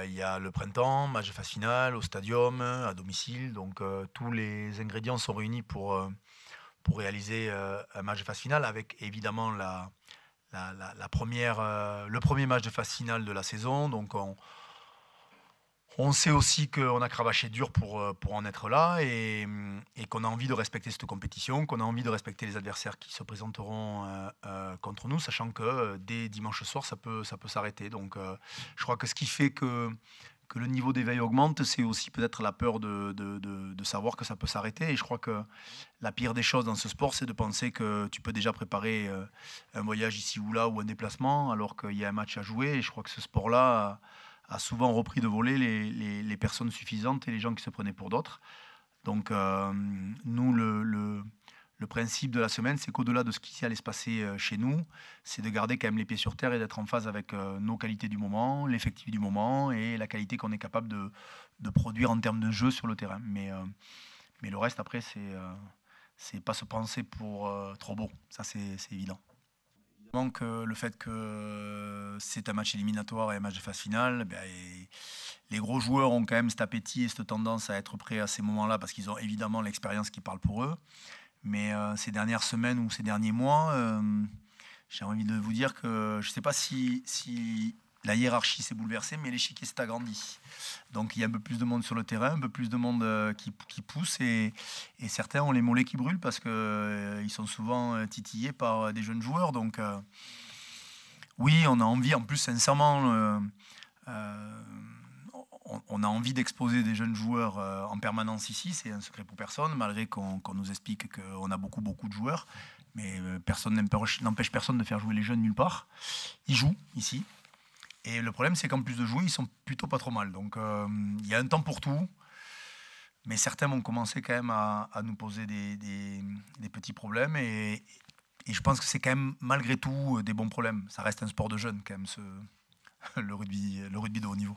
Il y a le printemps, match de phase finale au stadium, à domicile, donc tous les ingrédients sont réunis pour réaliser, un match de phase finale avec évidemment la 1re, le premier match de phase finale de la saison, donc on sait aussi qu'on a cravaché dur pour en être là et qu'on a envie de respecter cette compétition, qu'on a envie de respecter les adversaires qui se présenteront contre nous, sachant que dès dimanche soir, ça peut s'arrêter. Donc je crois que ce qui fait que le niveau d'éveil augmente, c'est aussi peut-être la peur de savoir que ça peut s'arrêter. Et je crois que la pire des choses dans ce sport, c'est de penser que tu peux déjà préparer un voyage ici ou là ou un déplacement alors qu'il y a un match à jouer. Et je crois que ce sport-là a souvent repris de voler les personnes suffisantes et les gens qui se prenaient pour d'autres. Donc nous, le principe de la semaine, c'est qu'au-delà de ce qui allait se passer chez nous, c'est de garder quand même les pieds sur terre et d'être en phase avec nos qualités du moment, l'effectif du moment et la qualité qu'on est capable de produire en termes de jeu sur le terrain. Mais le reste, après, c'est pas se penser pour trop beau. Ça, c'est évident. Évidemment que le fait que c'est un match éliminatoire et un match de phase finale, ben, les gros joueurs ont quand même cet appétit et cette tendance à être prêts à ces moments-là parce qu'ils ont évidemment l'expérience qui parle pour eux. Mais ces dernières semaines ou ces derniers mois, j'ai envie de vous dire que je ne sais pas si la hiérarchie s'est bouleversée, mais l'échiquier s'est agrandi. Donc il y a un peu plus de monde sur le terrain, un peu plus de monde qui pousse et certains ont les mollets qui brûlent parce qu'ils sont souvent titillés par des jeunes joueurs. Donc oui, on a envie, en plus sincèrement, euh, on a envie d'exposer des jeunes joueurs en permanence ici, c'est un secret pour personne, malgré qu'on nous explique qu'on a beaucoup de joueurs, mais personne n'empêche personne de faire jouer les jeunes nulle part. Ils jouent ici, et le problème c'est qu'en plus de jouer, ils sont plutôt pas trop mal. Donc il y a un temps pour tout, mais certains vont commencer quand même à nous poser des petits problèmes, et je pense que c'est quand même malgré tout des bons problèmes. Ça reste un sport de jeunes quand même, le rugby de haut niveau.